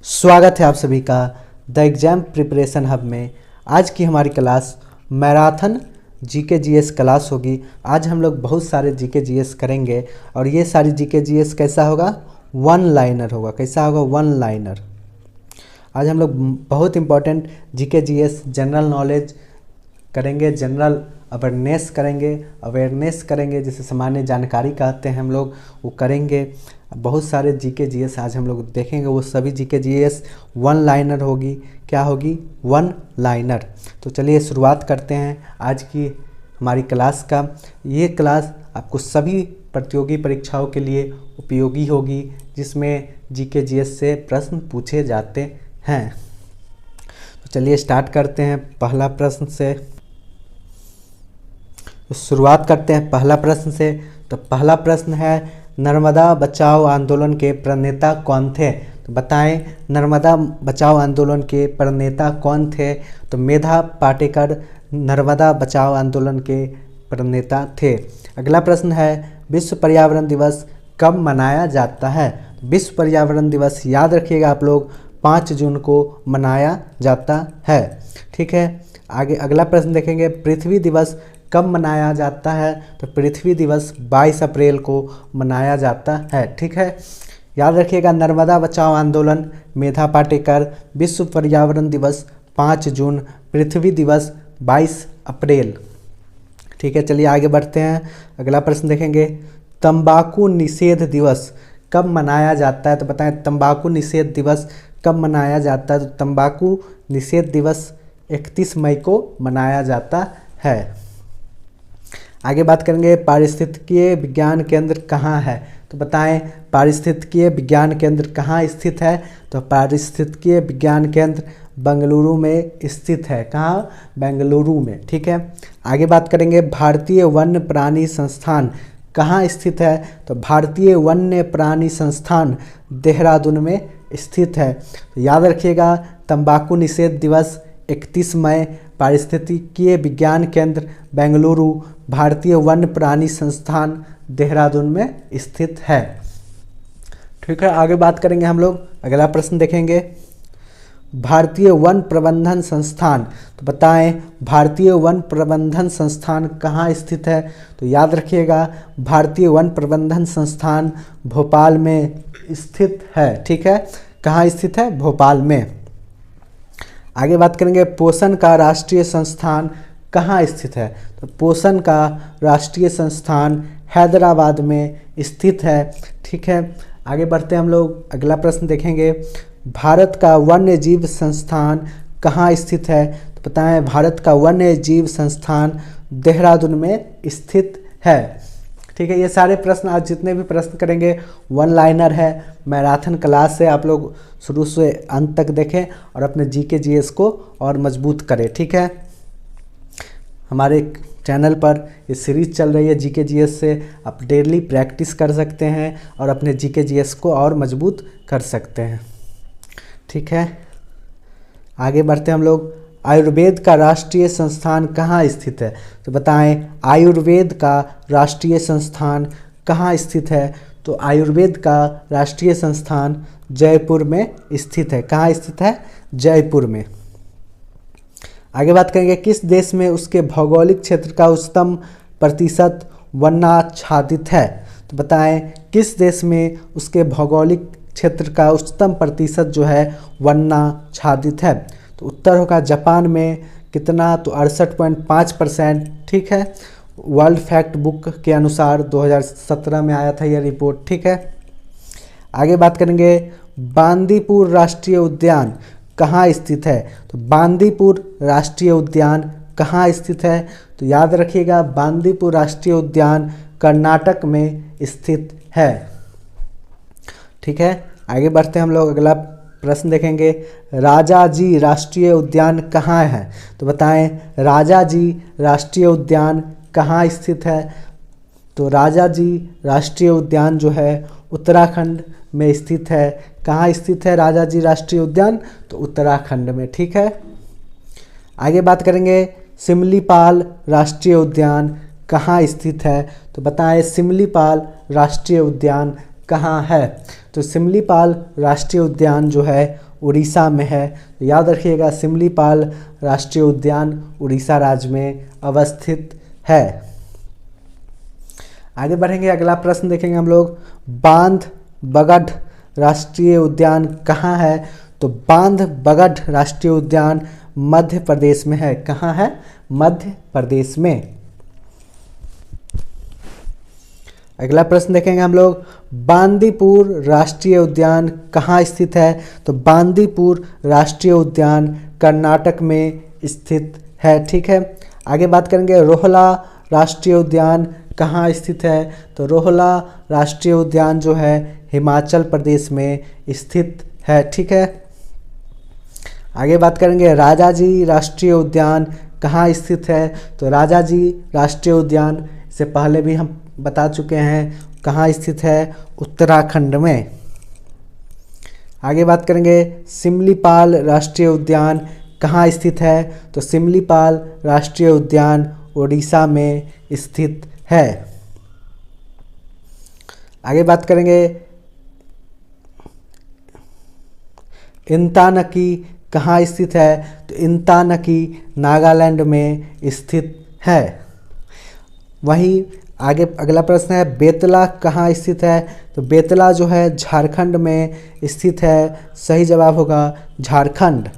स्वागत है आप सभी का द एग्ज़ाम प्रिपरेशन हब में। आज की हमारी class marathon GK GS class होगी। आज हम लोग बहुत सारे जीके जीएस करेंगे और ये सारी जीके जीएस कैसा होगा, वन लाइनर होगा। कैसा होगा, वन लाइनर। आज हम लोग बहुत important GK GS general knowledge करेंगे, जनरल अवेयरनेस करेंगे जिसे सामान्य जानकारी कहते हैं हम लोग, वो करेंगे। बहुत सारे जीके जीएस आज हम लोग देखेंगे, वो सभी जीके जीएस वन लाइनर होगी। क्या होगी, वन लाइनर। तो चलिए शुरुआत करते हैं आज की हमारी क्लास का। ये क्लास आपको सभी प्रतियोगी परीक्षाओं के लिए उपयोगी होगी, जिसमें जीके जीएस से प्रश्न पूछे जाते हैं। तो चलिए स्टार्ट करते हैं पहला प्रश्न से। तो शुरुआत करते हैं पहला प्रश्न से। तो पहला प्रश्न है, नर्मदा बचाओ आंदोलन के प्रणेता कौन थे? तो बताएं, नर्मदा बचाओ आंदोलन के प्रणेता कौन थे? तो मेधा पाटेकर नर्मदा बचाओ आंदोलन के प्रणेता थे। अगला प्रश्न है, विश्व पर्यावरण दिवस कब मनाया जाता है? विश्व पर्यावरण दिवस याद रखिएगा आप लोग, 5 जून को मनाया जाता है। ठीक है, आगे अगला प्रश्न देखेंगे, पृथ्वी दिवस कब मनाया जाता है? तो पृथ्वी दिवस 22 अप्रैल को मनाया जाता है। ठीक है, याद रखिएगा, नर्मदा बचाओ आंदोलन मेधा पाटेकर, विश्व पर्यावरण दिवस 5 जून, पृथ्वी दिवस 22 अप्रैल। ठीक है, चलिए आगे बढ़ते हैं। अगला प्रश्न देखेंगे, तंबाकू निषेध दिवस कब मनाया जाता है? तो बताएं, तंबाकू निषेध दिवस कब मनाया जाता है? तो तंबाकू निषेध दिवस 31 मई को मनाया जाता है। आगे बात करेंगे, पारिस्थितिकीय विज्ञान केंद्र कहाँ है? तो बताएं, पारिस्थितिकीय विज्ञान केंद्र कहाँ स्थित है? तो पारिस्थितिकीय विज्ञान केंद्र बेंगलुरु में स्थित है। कहाँ? बेंगलुरु में। ठीक है, आगे बात करेंगे, भारतीय वन्य प्राणी संस्थान कहाँ स्थित है? तो भारतीय वन्य प्राणी संस्थान देहरादून में स्थित है। तो याद रखिएगा, तंबाकू निषेध दिवस 31 मई, पारिस्थितिकीय विज्ञान केंद्र बेंगलुरु, भारतीय वन्य प्राणी संस्थान देहरादून में स्थित है। ठीक है, आगे बात करेंगे हम लोग। अगला प्रश्न देखेंगे, भारतीय वन प्रबंधन संस्थान। तो बताएं, भारतीय वन प्रबंधन संस्थान कहाँ स्थित है? तो याद रखिएगा, भारतीय वन प्रबंधन संस्थान भोपाल में स्थित है। ठीक है, कहाँ स्थित है? भोपाल में। आगे बात करेंगे, पोषण का राष्ट्रीय संस्थान कहाँ स्थित है? तो पोषण का राष्ट्रीय संस्थान हैदराबाद में स्थित है। ठीक है, आगे बढ़ते हैं हम लोग। अगला प्रश्न देखेंगे, भारत का वन्य जीव संस्थान कहाँ स्थित है? तो बताएं, भारत का वन्य जीव संस्थान देहरादून में स्थित है। ठीक है, ये सारे प्रश्न आज जितने भी प्रश्न करेंगे वन लाइनर है। मैराथन क्लास है, आप लोग शुरू से अंत तक देखें और अपने जीके जीएस को और मजबूत करें। ठीक है, हमारे चैनल पर ये सीरीज़ चल रही है जीके जीएस से, आप डेली प्रैक्टिस कर सकते हैं और अपने जीके जीएस को और मजबूत कर सकते हैं। ठीक है, आगे बढ़ते हैं हम लोग। आयुर्वेद का राष्ट्रीय संस्थान कहाँ स्थित है? तो बताएं, आयुर्वेद का राष्ट्रीय संस्थान कहाँ स्थित है? तो आयुर्वेद का राष्ट्रीय संस्थान जयपुर में स्थित है। कहाँ स्थित है? जयपुर में। आगे बात करेंगे, किस देश में उसके भौगोलिक क्षेत्र का उच्चतम प्रतिशत वनाच्छादित है? तो बताएं, किस देश में उसके भौगोलिक क्षेत्र का उच्चतम प्रतिशत जो है वनाच्छादित है? तो उत्तर होगा जापान में। कितना? तो 68.5%। ठीक है, वर्ल्ड फैक्ट बुक के अनुसार 2017 में आया था यह रिपोर्ट। ठीक है, आगे बात करेंगे, बांदीपुर राष्ट्रीय उद्यान कहाँ स्थित है? तो बांदीपुर राष्ट्रीय उद्यान कहाँ स्थित है? तो याद रखिएगा, बांदीपुर राष्ट्रीय उद्यान कर्नाटक में स्थित है। ठीक है, आगे बढ़ते हैं हम लोग। अगला प्रश्न देखेंगे, राजाजी राष्ट्रीय उद्यान कहाँ है? तो बताएं, राजाजी राष्ट्रीय उद्यान कहाँ स्थित है? तो राजाजी राष्ट्रीय उद्यान जो है उत्तराखंड में स्थित है। कहाँ स्थित है राजाजी राष्ट्रीय उद्यान? तो उत्तराखंड में। ठीक है, आगे बात करेंगे, सिमलीपाल राष्ट्रीय उद्यान कहाँ स्थित है? तो बताएं, सिमलीपाल राष्ट्रीय उद्यान कहाँ है? तो सिमलीपाल राष्ट्रीय उद्यान जो है उड़ीसा में है। तो याद रखिएगा, सिमलीपाल राष्ट्रीय उद्यान उड़ीसा राज्य में अवस्थित है। आगे बढ़ेंगे, अगला प्रश्न देखेंगे हम लोग, बांधवगढ़ राष्ट्रीय उद्यान कहाँ है? तो बांधवगढ़ राष्ट्रीय उद्यान मध्य प्रदेश में है। कहाँ है? मध्य प्रदेश में। अगला प्रश्न देखेंगे हम लोग, बांदीपुर राष्ट्रीय उद्यान कहाँ स्थित है? तो बांदीपुर राष्ट्रीय उद्यान कर्नाटक में स्थित है। ठीक है। आगे बात करेंगे, रोहला राष्ट्रीय उद्यान कहाँ स्थित है? तो रोहला राष्ट्रीय उद्यान जो है हिमाचल प्रदेश में स्थित है। ठीक है। आगे बात करेंगे, राजाजी राष्ट्रीय उद्यान कहाँ स्थित है? तो राजाजी राष्ट्रीय उद्यान से पहले भी हम बता चुके हैं कहाँ स्थित है, उत्तराखंड में। आगे बात करेंगे, सिमलीपाल राष्ट्रीय उद्यान कहाँ स्थित है? तो सिमलीपाल राष्ट्रीय उद्यान उड़ीसा में स्थित है। आगे बात करेंगे, इंतानकी कहाँ स्थित है? तो इंतानकी नागालैंड में स्थित है। वहीं आगे अगला प्रश्न है, बेतला कहाँ स्थित है? तो बेतला जो है झारखंड में स्थित है। सही जवाब होगा झारखंड।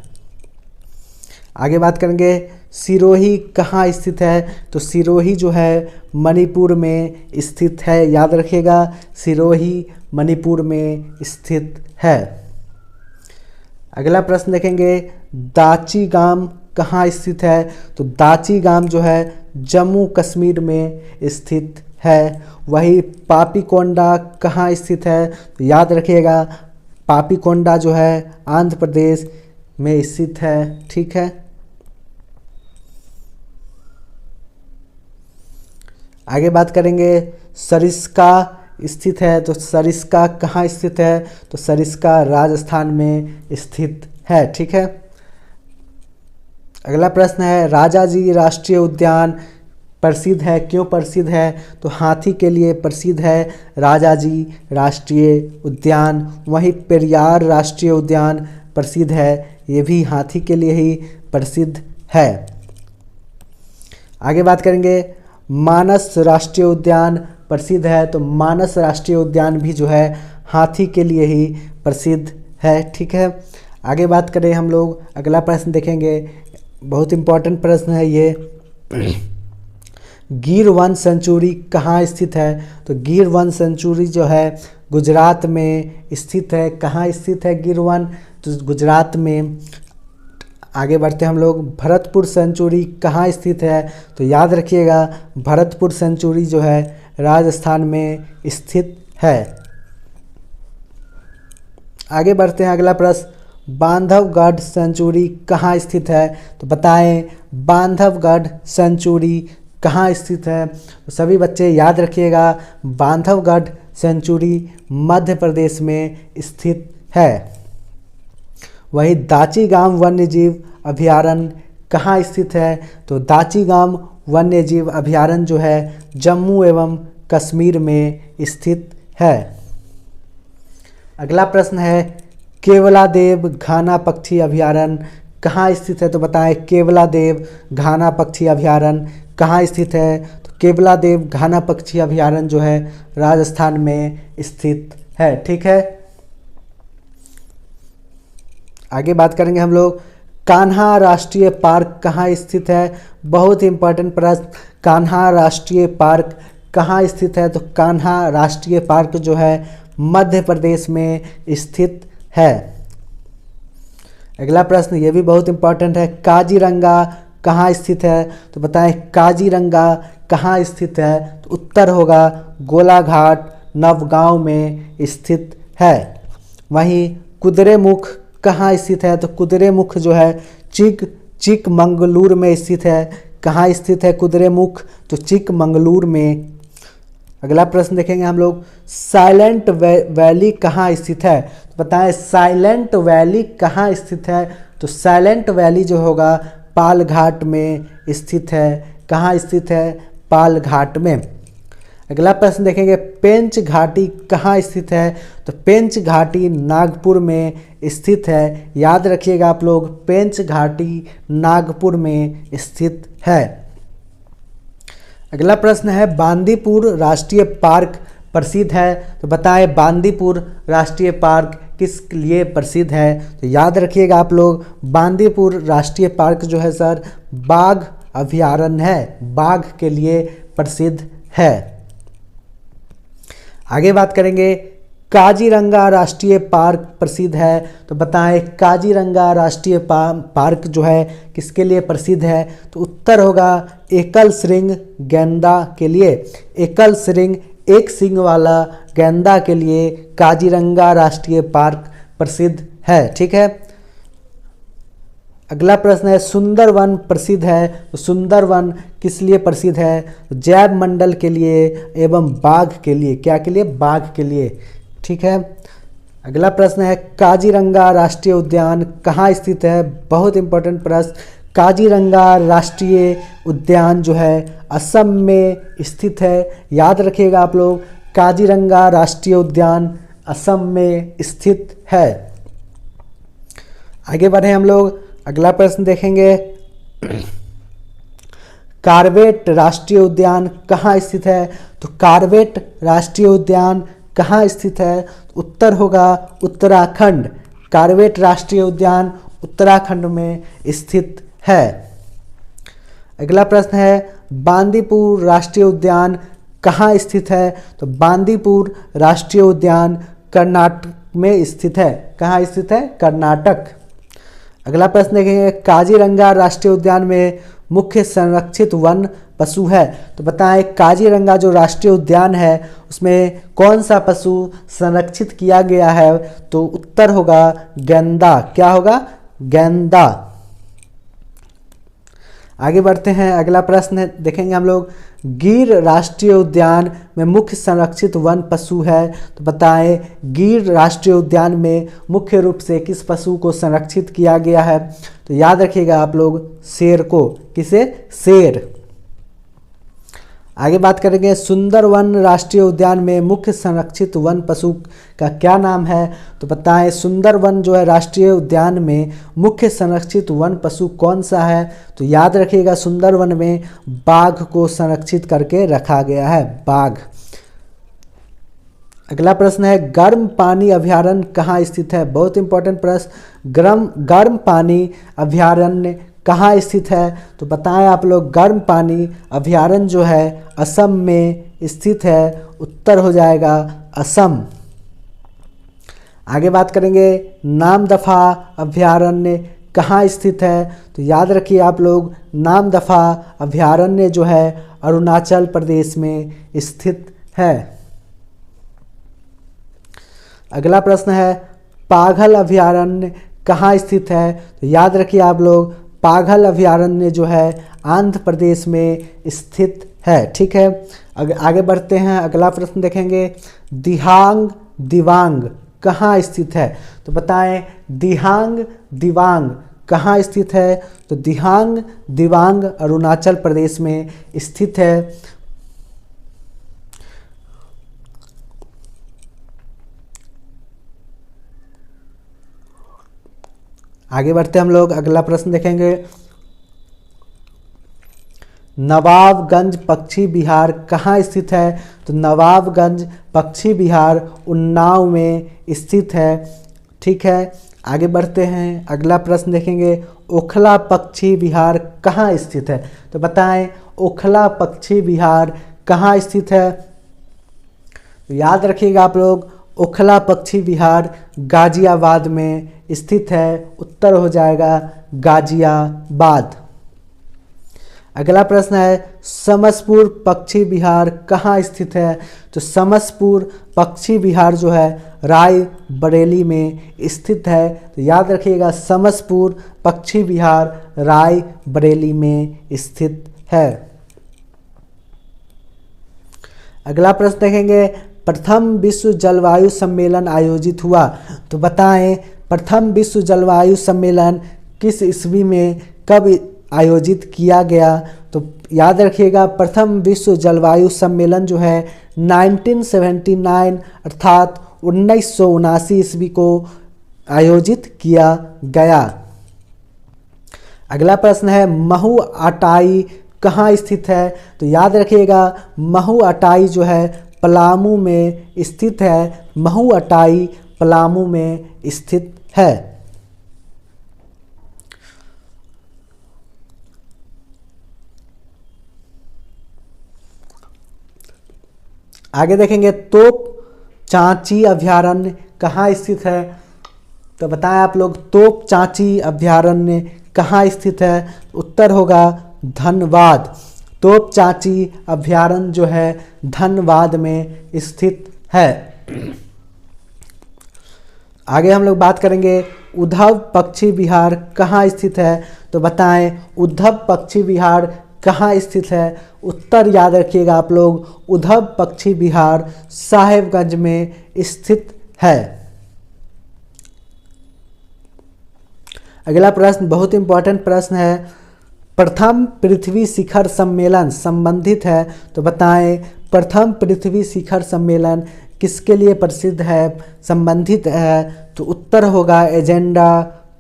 आगे बात करेंगे, सिरोही कहाँ स्थित है? तो सिरोही जो है मणिपुर में स्थित है। याद रखिएगा, सिरोही मणिपुर में स्थित है। अगला प्रश्न देखेंगे, दाची गाम कहाँ स्थित है? तो दाची गाम जो है जम्मू कश्मीर में स्थित है। वही पापीकोंडा कहाँ स्थित है? तो याद रखिएगा, पापीकोंडा जो है आंध्र प्रदेश में स्थित है। ठीक है। आगे बात करेंगे, सरिस्का स्थित है। तो सरिस्का कहाँ स्थित है? तो सरिस्का राजस्थान में स्थित है। ठीक है। अगला प्रश्न है, राजाजी राष्ट्रीय उद्यान प्रसिद्ध है, क्यों प्रसिद्ध है? तो हाथी के लिए प्रसिद्ध है राजाजी राष्ट्रीय उद्यान। वहीं पेरियार राष्ट्रीय उद्यान प्रसिद्ध है, ये भी हाथी के लिए ही प्रसिद्ध है। आगे बात करेंगे, मानस राष्ट्रीय उद्यान प्रसिद्ध है। तो मानस राष्ट्रीय उद्यान भी जो है हाथी के लिए ही प्रसिद्ध है। ठीक है। आगे बात करें हम लोग, अगला प्रश्न देखेंगे, बहुत इम्पोर्टेंट प्रश्न है ये, गिर वन सेंचुरी कहाँ स्थित है? तो गिर वन सेंचुरी जो है गुजरात में स्थित है। कहाँ स्थित है गिर वन? तो गुजरात में। आगे बढ़ते हम लोग, भरतपुर सेंचुरी कहाँ स्थित है? तो याद रखिएगा, भरतपुर सेंचुरी जो है राजस्थान में स्थित है। आगे बढ़ते हैं, अगला प्रश्न, बांधवगढ़ सेंचुरी कहाँ स्थित है? तो बताएं बांधवगढ़ सेंचुरी कहाँ स्थित है? तो सभी बच्चे याद रखिएगा, बांधवगढ़ सेंचुरी मध्य प्रदेश में स्थित है। वही दाची गांव वन्यजीव अभयारण्य कहाँ स्थित है? तो दाची गांव वन्यजीव अभयारण्य जो है जम्मू एवं कश्मीर में स्थित है। अगला प्रश्न है, केवलादेव घाना पक्षी अभयारण्य कहाँ स्थित है? तो बताएं केवलादेव घाना पक्षी अभयारण्य कहाँ स्थित है? तो केवलादेव घाना पक्षी अभयारण्य जो है राजस्थान में स्थित है। ठीक है। आगे बात करेंगे हम लोग, कान्हा राष्ट्रीय पार्क कहाँ स्थित है? बहुत इंपॉर्टेंट प्रश्न, कान्हा राष्ट्रीय पार्क कहाँ स्थित है? तो कान्हा राष्ट्रीय पार्क जो है मध्य प्रदेश में स्थित है। अगला प्रश्न ये भी बहुत इंपॉर्टेंट है, काजीरंगा कहाँ स्थित है? तो बताएं काजीरंगा कहाँ स्थित है? तो उत्तर होगा गोलाघाट नवगांव में स्थित है। वहीं कुद्रेमुख कहाँ स्थित है? तो कुद्रेमुख जो है चिकमंगलूर में स्थित है। कहाँ स्थित है कुद्रेमुख? तो चिकमंगलूर में। अगला प्रश्न देखेंगे हम लोग, साइलेंट वैली कहाँ स्थित है? तो बताएं साइलेंट वैली कहाँ स्थित है? तो साइलेंट वैली जो होगा पालघाट में स्थित है। कहाँ स्थित है? पालघाट में। अगला प्रश्न देखेंगे, पेंच घाटी कहाँ स्थित है? तो पेंच घाटी नागपुर में स्थित है। याद रखिएगा आप लोग, पेंच घाटी नागपुर में स्थित है। अगला प्रश्न है, बांदीपुर राष्ट्रीय पार्क प्रसिद्ध है। तो बताएं बांदीपुर राष्ट्रीय पार्क किस लिए प्रसिद्ध है? तो याद रखिएगा आप लोग, बांदीपुर राष्ट्रीय पार्क जो है सर बाघ अभयारण्य है, बाघ के लिए प्रसिद्ध है। आगे बात करेंगे, काजीरंगा राष्ट्रीय पार्क प्रसिद्ध है। तो बताएं काजीरंगा राष्ट्रीय पार्क जो है किसके लिए प्रसिद्ध है? तो उत्तर होगा एकल श्रृंग गैंडा के लिए। एकल श्रृंग, एक सींग वाला गैंडा के लिए काजीरंगा राष्ट्रीय पार्क प्रसिद्ध है। ठीक है। अगला प्रश्न है, सुंदरवन प्रसिद्ध है। तो सुंदरवन किस लिए प्रसिद्ध है? जैव मंडल के लिए एवं बाघ के लिए। क्या के लिए? बाघ के लिए। ठीक है। अगला प्रश्न है, काजीरंगा राष्ट्रीय उद्यान कहाँ स्थित है? बहुत इंपॉर्टेंट प्रश्न। काजीरंगा राष्ट्रीय उद्यान जो है असम में स्थित है। याद रखिएगा आप लोग, काजीरंगा राष्ट्रीय उद्यान असम में स्थित है। आगे बढ़े हम लोग, अगला प्रश्न देखेंगे, कॉर्बेट राष्ट्रीय उद्यान कहाँ स्थित है? तो कॉर्बेट राष्ट्रीय उद्यान कहाँ स्थित है? उत्तर होगा उत्तराखंड। कॉर्बेट राष्ट्रीय उद्यान उत्तराखंड में स्थित है। अगला प्रश्न है, बांदीपुर राष्ट्रीय उद्यान कहाँ स्थित है? तो बांदीपुर राष्ट्रीय उद्यान कर्नाटक में स्थित है। कहाँ स्थित है? कर्नाटक। अगला प्रश्न देखेंगे, काजीरंगा राष्ट्रीय उद्यान में मुख्य संरक्षित वन पशु है। तो बताएं काजीरंगा जो राष्ट्रीय उद्यान है उसमें कौन सा पशु संरक्षित किया गया है? तो उत्तर होगा गैंडा। क्या होगा? गैंडा। आगे बढ़ते हैं, अगला प्रश्न देखेंगे हम लोग, गिर राष्ट्रीय उद्यान में मुख्य संरक्षित वन पशु है। तो बताएं गिर राष्ट्रीय उद्यान में मुख्य रूप से किस पशु को संरक्षित किया गया है? तो याद रखिएगा आप लोग, शेर को। किसे? शेर। आगे बात करेंगे, सुंदरवन राष्ट्रीय उद्यान में मुख्य संरक्षित वन पशु का क्या नाम है? तो बताएं सुंदरवन जो है राष्ट्रीय उद्यान में मुख्य संरक्षित वन पशु कौन सा है? तो याद रखिएगा, सुंदरवन में बाघ को संरक्षित करके रखा गया है, बाघ। अगला प्रश्न है, गर्म पानी अभयारण्य कहाँ स्थित है? बहुत इंपॉर्टेंट प्रश्न। गर्म पानी अभयारण्य कहाँ स्थित है? तो बताएं आप लोग, गर्म पानी अभयारण्य जो है असम में स्थित है। उत्तर हो जाएगा असम। आगे बात करेंगे, नामदफा अभयारण्य कहाँ स्थित है? तो याद रखिए आप लोग, नामदफा अभयारण्य जो है अरुणाचल प्रदेश में स्थित है। अगला प्रश्न है, पाघल अभयारण्य कहाँ स्थित है? तो याद रखिए आप लोग, पाघल अभयारण्य जो है आंध्र प्रदेश में स्थित है। ठीक है। आगे बढ़ते हैं, अगला प्रश्न देखेंगे, दिहांग दिवांग कहाँ स्थित है? तो बताएं दिहांग दिवांग कहाँ स्थित है? तो दिहांग दिवांग अरुणाचल प्रदेश में स्थित है। आगे बढ़ते हम लोग, अगला प्रश्न देखेंगे, नवाबगंज पक्षी विहार कहाँ स्थित है? तो नवाबगंज पक्षी विहार उन्नाव में स्थित है। ठीक है। आगे बढ़ते हैं, अगला प्रश्न देखेंगे, ओखला पक्षी विहार कहाँ स्थित है? तो बताएं ओखला पक्षी विहार कहाँ स्थित है? तो याद रखिएगा आप लोग, ओखला पक्षी विहार गाजियाबाद में स्थित है। उत्तर हो जाएगा गाजियाबाद। अगला प्रश्न है, समसपुर पक्षी विहार कहाँ स्थित है? तो समसपुर पक्षी विहार जो है रायबरेली में स्थित है। तो याद रखिएगा, समसपुर पक्षी विहार रायबरेली में स्थित है। अगला प्रश्न देखेंगे, प्रथम विश्व जलवायु सम्मेलन आयोजित हुआ। तो बताएं प्रथम विश्व जलवायु सम्मेलन किस ईस्वी में कब आयोजित किया गया? तो याद रखिएगा प्रथम विश्व जलवायु सम्मेलन जो है 1979 अर्थात 1979 ईस्वी को आयोजित किया गया। अगला प्रश्न है महू अटाई कहाँ स्थित है? तो याद रखिएगा महू अटाई जो है पलामू में स्थित है। महू अटाई पलामू में स्थित है। आगे देखेंगे तोप चांची अभयारण्य कहाँ स्थित है? तो बताएं आप लोग तोप चांची अभयारण्य कहाँ स्थित है? उत्तर होगा धनबाद। तोप चांची अभयारण्य जो है धनबाद में स्थित है। आगे हम लोग बात करेंगे उद्धव पक्षी विहार कहाँ स्थित है? तो बताएं उद्धव पक्षी विहार कहाँ स्थित है? उत्तर याद रखिएगा आप लोग उद्धव पक्षी विहार साहेबगंज में स्थित है। अगला प्रश्न बहुत इंपॉर्टेंट प्रश्न है, प्रथम पृथ्वी शिखर सम्मेलन संबंधित है। तो बताएं प्रथम पृथ्वी शिखर सम्मेलन किसके लिए प्रसिद्ध है, संबंधित है? तो उत्तर होगा एजेंडा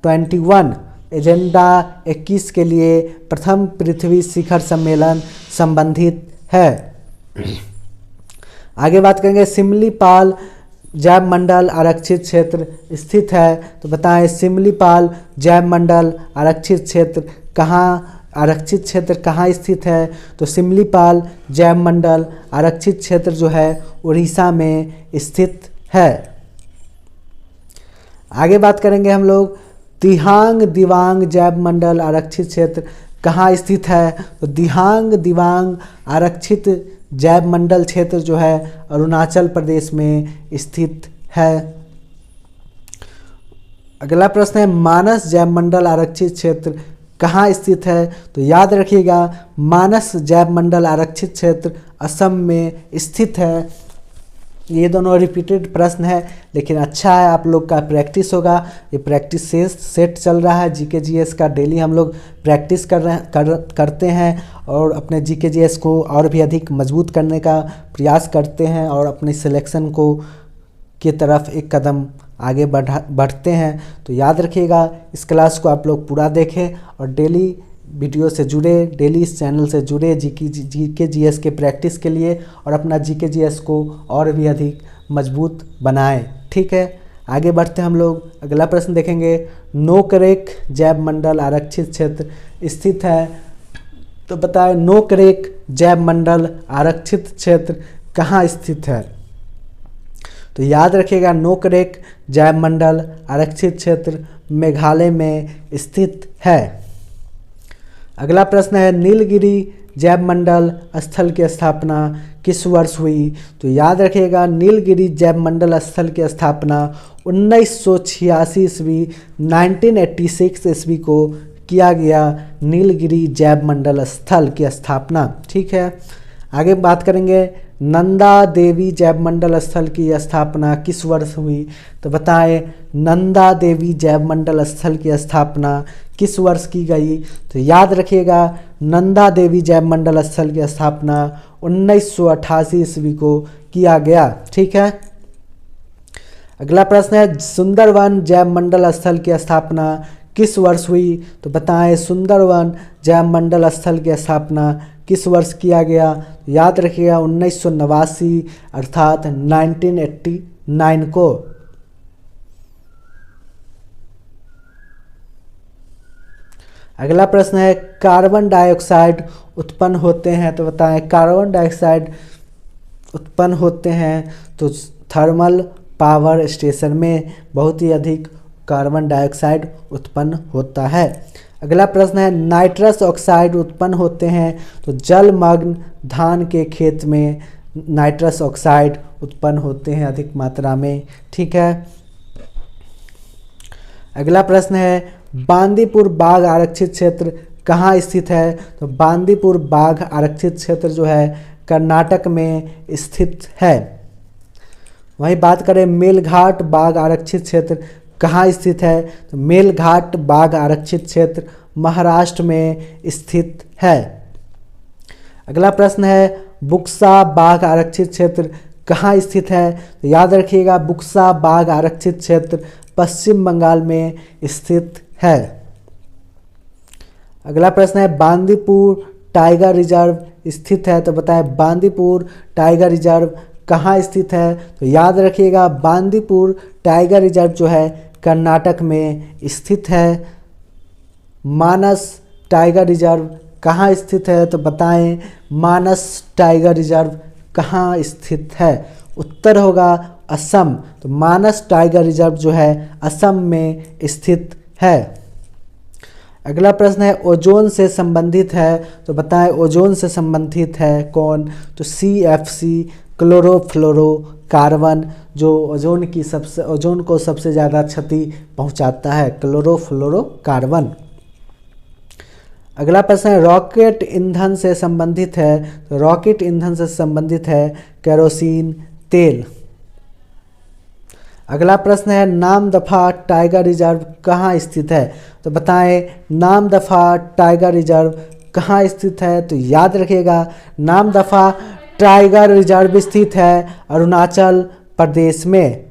21। एजेंडा 21 के लिए प्रथम पृथ्वी शिखर सम्मेलन संबंधित है। आगे बात करेंगे सिमलीपाल जैव मंडल आरक्षित क्षेत्र स्थित है। तो बताएं सिमलीपाल जैव मंडल आरक्षित क्षेत्र कहाँ स्थित है? तो सिमलीपाल जैव मंडल आरक्षित क्षेत्र जो है उड़ीसा में स्थित है। आगे बात करेंगे हम लोग दिहांग दिवांग जैव मंडल आरक्षित क्षेत्र कहाँ स्थित है? तो दिहांग दिवांग आरक्षित जैव मंडल क्षेत्र जो है अरुणाचल प्रदेश में स्थित है। अगला प्रश्न है मानस जैव मंडल आरक्षित क्षेत्र कहाँ स्थित है? तो याद रखिएगा मानस जैव मंडल आरक्षित क्षेत्र असम में स्थित है। ये दोनों रिपीटेड प्रश्न है लेकिन अच्छा है आप लोग का प्रैक्टिस होगा। ये प्रैक्टिस सेट चल रहा है जीके जीएस का, डेली हम लोग प्रैक्टिस करते हैं और अपने जीके जीएस को और भी अधिक मजबूत करने का प्रयास करते हैं और अपने सिलेक्शन को की तरफ एक कदम आगे बढ़ते हैं। तो याद रखिएगा इस क्लास को आप लोग पूरा देखें और डेली वीडियो से जुड़े, डेली इस चैनल से जुड़े जीके जीएस के प्रैक्टिस के लिए और अपना जीके जीएस को और भी अधिक मजबूत बनाएं। ठीक है, आगे बढ़ते हैं हम लोग। अगला प्रश्न देखेंगे नोकरेक जैव मंडल आरक्षित क्षेत्र स्थित है। तो बताएं नोकरेक जैव मंडल आरक्षित क्षेत्र कहाँ स्थित है? तो याद रखिएगा नोकरेक जैव मंडल आरक्षित क्षेत्र मेघालय में स्थित है। अगला प्रश्न है नीलगिरी जैव मंडल स्थल की स्थापना किस वर्ष हुई? तो याद रखिएगा नीलगिरी जैव मंडल स्थल की स्थापना 1986 ईस्वी 1986 ईस्वी को किया गया। नीलगिरी जैव मंडल स्थल की स्थापना। ठीक है, आगे बात करेंगे नंदा देवी जैव मंडल स्थल की स्थापना किस वर्ष हुई? तो बताएं नंदा देवी जैव मंडल स्थल की स्थापना किस वर्ष की गई? तो याद रखिएगा नंदा देवी जैव मंडल स्थल की स्थापना 1988 ईस्वी को किया गया। ठीक है, अगला प्रश्न है सुंदरवन जैव मंडल स्थल की स्थापना किस वर्ष हुई? तो बताएं सुंदरवन जैव मंडल स्थल की स्थापना किस वर्ष किया गया? याद रखिएगा 1989 अर्थात 1989 को। अगला प्रश्न है कार्बन डाइऑक्साइड उत्पन्न होते हैं। तो बताएं कार्बन डाइऑक्साइड उत्पन्न होते हैं तो थर्मल पावर स्टेशन में बहुत ही अधिक कार्बन डाइऑक्साइड उत्पन्न होता है। अगला प्रश्न है नाइट्रस ऑक्साइड उत्पन्न होते हैं तो जलमग्न धान के खेत में नाइट्रस ऑक्साइड उत्पन्न होते हैं अधिक मात्रा में। ठीक है, अगला प्रश्न है बांदीपुर बाघ आरक्षित क्षेत्र कहाँ स्थित है? तो बांदीपुर बाघ आरक्षित क्षेत्र जो है कर्नाटक में स्थित है। वहीं बात करें मेलघाट बाघ आरक्षित क्षेत्र कहाँ स्थित है? तो मेलघाट बाघ आरक्षित क्षेत्र महाराष्ट्र में स्थित है। अगला प्रश्न है बुक्सा बाघ आरक्षित क्षेत्र कहाँ स्थित है? तो याद रखिएगा बुक्सा बाघ आरक्षित क्षेत्र पश्चिम बंगाल में स्थित है। अगला प्रश्न है बांदीपुर टाइगर रिजर्व स्थित है, तो बताएं बांदीपुर टाइगर रिजर्व कहाँ स्थित है? तो याद रखिएगा बांदीपुर टाइगर रिजर्व जो है कर्नाटक में स्थित है। मानस टाइगर रिजर्व कहाँ स्थित है? तो बताएं मानस टाइगर रिजर्व कहाँ स्थित है? उत्तर होगा असम। तो मानस टाइगर रिजर्व जो है असम में स्थित है। अगला प्रश्न है ओजोन से संबंधित है, तो बताएं ओजोन से संबंधित है कौन? तो CFC क्लोरोफ्लोरोकार्बन जो ओजोन को सबसे ज़्यादा क्षति पहुंचाता है, क्लोरोफ्लोरोकार्बन। अगला प्रश्न है रॉकेट ईंधन से संबंधित है, तो रॉकेट ईंधन से संबंधित है केरोसिन तेल। अगला प्रश्न है नामदफा टाइगर रिजर्व कहाँ स्थित है? तो बताएं नामदफा टाइगर रिजर्व कहाँ स्थित है? तो याद रखिएगा नामदफा टाइगर रिजर्व स्थित है अरुणाचल प्रदेश में।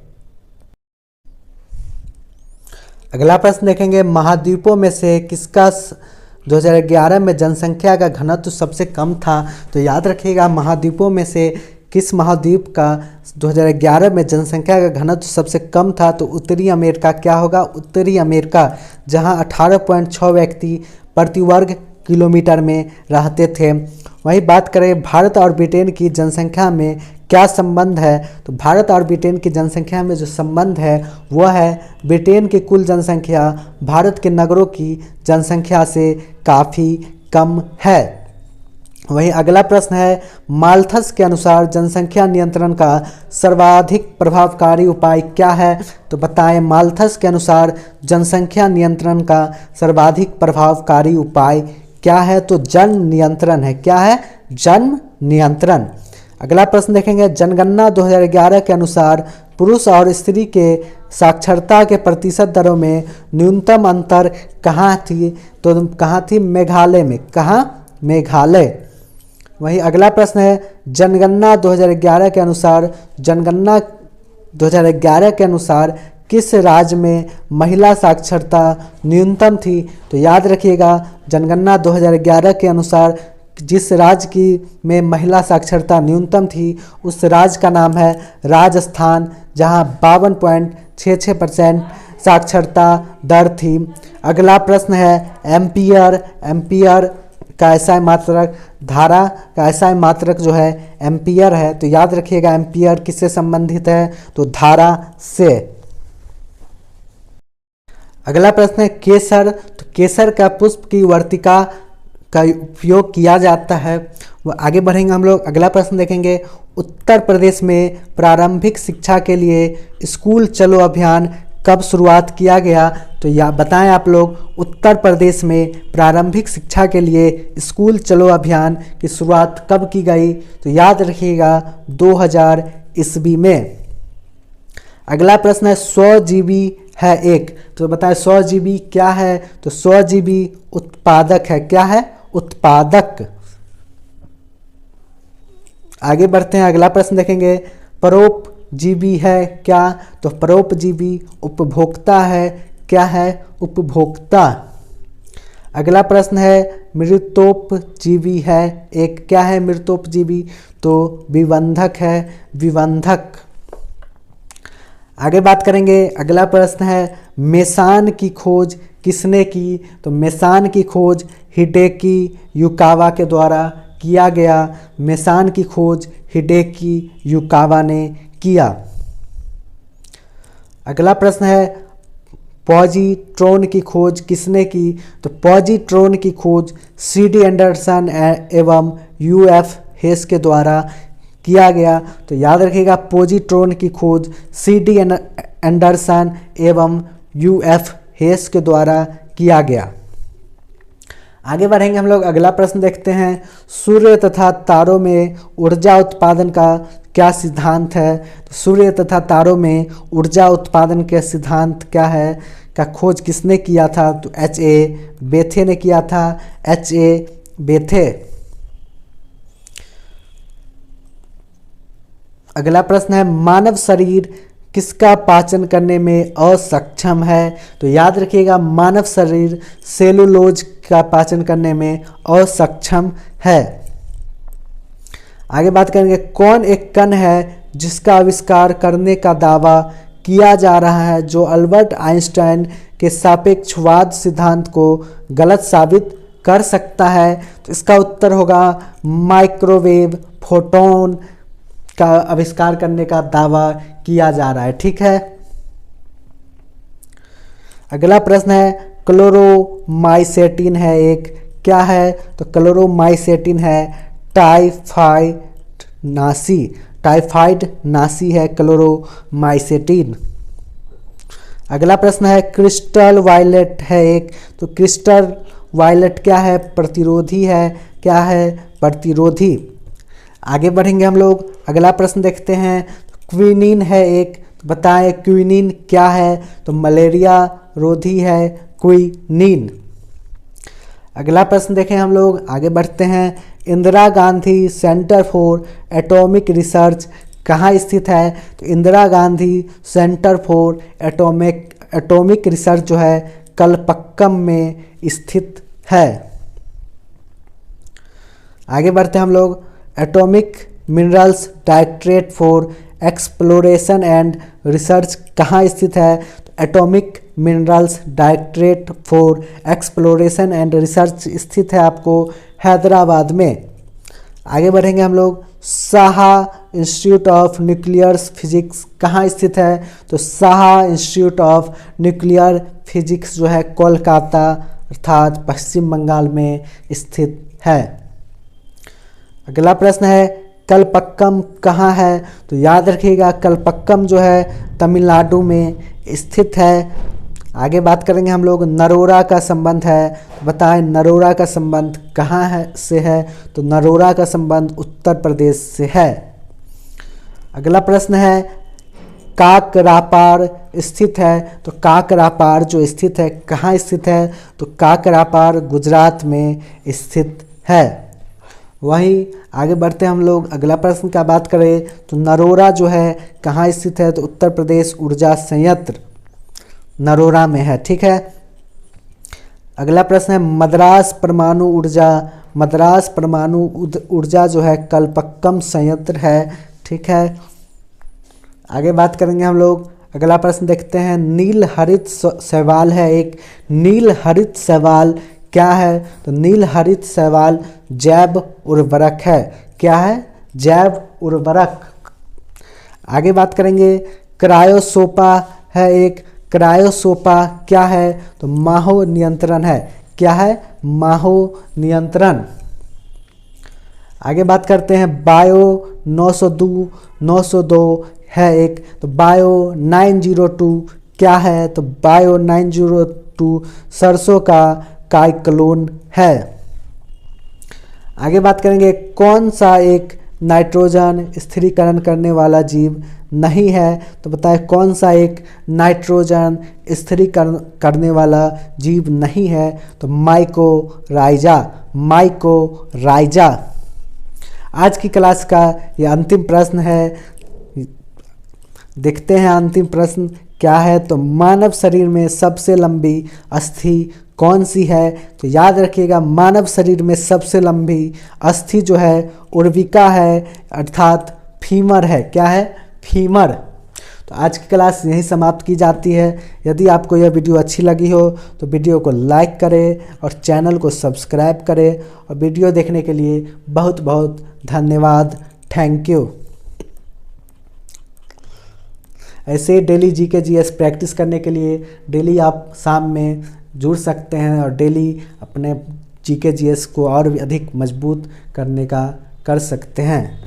अगला प्रश्न देखेंगे महाद्वीपों में से किसका 2011 में जनसंख्या का घनत्व सबसे कम था? तो याद रखिएगा महाद्वीपों में से किस महाद्वीप का 2011 में जनसंख्या का घनत्व सबसे कम था? तो उत्तरी अमेरिका क्या होगा? उत्तरी अमेरिका, जहां 18.6 व्यक्ति प्रति वर्ग किलोमीटर में रहते थे। वहीं बात करें भारत और ब्रिटेन की जनसंख्या में क्या संबंध है? तो भारत और ब्रिटेन की जनसंख्या में जो संबंध है वह है ब्रिटेन की कुल जनसंख्या भारत के नगरों की जनसंख्या से काफ़ी कम है। वहीं अगला प्रश्न है माल्थस के अनुसार जनसंख्या नियंत्रण का सर्वाधिक प्रभावकारी उपाय क्या है? तो बताएं माल्थस के अनुसार जनसंख्या नियंत्रण का सर्वाधिक प्रभावकारी उपाय क्या है? तो जन्म नियंत्रण है। क्या है? जन्म नियंत्रण। अगला प्रश्न देखेंगे जनगणना 2011 के अनुसार पुरुष और स्त्री के साक्षरता के प्रतिशत दरों में न्यूनतम अंतर कहाँ थी? तो कहाँ थी? मेघालय में। कहाँ? मेघालय। वहीं अगला प्रश्न है जनगणना 2011 के अनुसार किस राज्य में महिला साक्षरता न्यूनतम थी? तो याद रखिएगा जनगणना 2011 के अनुसार जिस राज्य में महिला साक्षरता न्यूनतम थी उस राज्य का नाम है राजस्थान, जहां 52.66% साक्षरता दर थी। अगला प्रश्न है एम्पियर का SI मात्रक, धारा का SI मात्रक जो है एम्पियर है। तो याद रखिएगा एम्पियर किससे संबंधित है? तो धारा से। अगला प्रश्न है केसर। तो केसर का पुष्प की वर्तिका का उपयोग किया जाता है। वो आगे बढ़ेंगे हम लोग। अगला प्रश्न देखेंगे उत्तर प्रदेश में प्रारंभिक शिक्षा के लिए स्कूल चलो अभियान कब शुरुआत किया गया? तो या बताएं आप लोग उत्तर प्रदेश में प्रारंभिक शिक्षा के लिए स्कूल चलो अभियान की शुरुआत कब की गई? तो याद रखिएगा 2000 ईस्वी में। अगला प्रश्न है 100 GB है एक, तो बताएं 100 GB क्या है? तो 100 GB उत्पादक है। क्या है? उत्पादक। आगे बढ़ते हैं। अगला प्रश्न देखेंगे परोपजीवी है क्या? तो परोपजीवी उपभोक्ता है। क्या है? उपभोक्ता। अगला प्रश्न है मृतोपजीवी है एक, क्या है मृतोपजीवी? तो विबंधक है। विबंधक। आगे बात करेंगे। अगला प्रश्न है मेसान की खोज किसने की? तो मेसान की खोज हिडेकी युकावा के द्वारा किया गया। मेसान की खोज हिडेकी युकावा ने किया। अगला प्रश्न है पॉजिट्रॉन की खोज किसने की? तो पॉजिट्रॉन की खोज CD एंडरसन एवं UF हेस के द्वारा किया गया। तो याद रखिएगा पॉजिट्रॉन की खोज CD एंडरसन एवं UF हेस के द्वारा किया गया। आगे बढ़ेंगे हम लोग। अगला प्रश्न देखते हैं सूर्य तथा तारों में ऊर्जा उत्पादन का क्या सिद्धांत है? तो सूर्य तथा तारों में ऊर्जा उत्पादन के सिद्धांत क्या है का खोज किसने किया था? तो HA बेथे ने किया था। HA बेथे। अगला प्रश्न है मानव शरीर किसका पाचन करने में असक्षम है? तो याद रखिएगा मानव शरीर सेलुलोज का पाचन करने में असक्षम है। आगे बात करेंगे कौन एक कण है जिसका आविष्कार करने का दावा किया जा रहा है जो अल्बर्ट आइंस्टाइन के सापेक्षवाद सिद्धांत को गलत साबित कर सकता है? तो इसका उत्तर होगा माइक्रोवेव फोटोन का आविष्कार करने का दावा किया जा रहा है। ठीक है। अगला प्रश्न है क्लोरोमाइसेटिन है एक, क्या है? तो क्लोरोमाइसेटिन है टाइफाइड नासी है क्लोरोमाइसेटिन। अगला प्रश्न है क्रिस्टल वायलेट है एक, तो क्रिस्टल वायलेट क्या है? प्रतिरोधी है, क्या है? प्रतिरोधी। आगे बढ़ेंगे हम लोग, अगला प्रश्न देखते हैं क्विनीन है एक, तो बताएं क्विनीन क्या है? तो मलेरिया रोधी है क्विनीन। अगला प्रश्न देखें हम लोग, आगे बढ़ते हैं Indira Gandhi centre for atomic research कहाँ स्थित है? तो Indira Gandhi centre for atomic research जो है कलपक्कम में स्थित है। आगे बढ़ते हैं हम लोग, atomic minerals directorate for exploration and research कहाँ स्थित है? तो atomic minerals directorate for exploration and research स्थित है आपको हैदराबाद में। आगे बढ़ेंगे हम लोग, Saha institute of nuclear physics कहाँ स्थित है? तो Saha institute of nuclear physics जो है कोलकाता अर्थात पश्चिम बंगाल में स्थित है। अगला प्रश्न है कलपक्कम कहाँ है? तो याद रखिएगा कलपक्कम जो है तमिलनाडु में स्थित है। आगे बात करेंगे हम लोग नरोरा का संबंध है, तो बताएं नरोरा का संबंध कहाँ है से है? तो नरोरा का संबंध उत्तर प्रदेश से है। अगला प्रश्न है काकरापार स्थित है, तो काकरापार जो स्थित है कहाँ स्थित है? तो काकरापार गुजरात में स्थित है। वहीं आगे बढ़ते हम लोग, अगला प्रश्न का बात करें तो नरोरा जो है कहाँ स्थित है? तो उत्तर प्रदेश ऊर्जा संयंत्र नरोरा में है। ठीक है। अगला प्रश्न है मद्रास परमाणु ऊर्जा जो है कलपक्कम संयंत्र है। ठीक है। आगे बात करेंगे हम लोग, अगला प्रश्न देखते हैं नील हरित शैवाल है एक, नील हरित शैवाल क्या है? तो नील हरित शैवाल जैव उर्वरक है, क्या है? जैव उर्वरक। आगे बात करेंगे क्रायोसोपा है एक, क्रायोसोपा क्या है? तो माहो नियंत्रण है, क्या है? माहो नियंत्रण। आगे बात करते हैं बायो 902 है एक, तो बायो 902 क्या है? तो बायो 902 सरसों का काइक्लोन है। आगे बात करेंगे कौन सा एक नाइट्रोजन स्थिरीकरण करने वाला जीव नहीं है? तो बताएं कौन सा एक नाइट्रोजन स्थिरीकरण करने वाला जीव नहीं है? तो माइकोराइजा। आज की क्लास का ये अंतिम प्रश्न है। देखते हैं अंतिम प्रश्न क्या है। तो मानव शरीर में सबसे लंबी अस्थि कौन सी है? तो याद रखिएगा मानव शरीर में सबसे लंबी अस्थि जो है उर्विका है अर्थात फीमर है, क्या है? फीमर। तो आज की क्लास यहीं समाप्त की जाती है। यदि आपको यह वीडियो अच्छी लगी हो तो वीडियो को लाइक करें और चैनल को सब्सक्राइब करें। और वीडियो देखने के लिए बहुत बहुत धन्यवाद। Thank you. ऐसे डेली जीके जीएस प्रैक्टिस करने के लिए डेली आप शाम में जुड़ सकते हैं और डेली अपने जीके जीएस को और भी अधिक मजबूत करने का कर सकते हैं।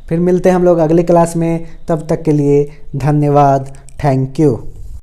फिर मिलते हैं हम लोग अगली क्लास में, तब तक के लिए धन्यवाद। Thank you.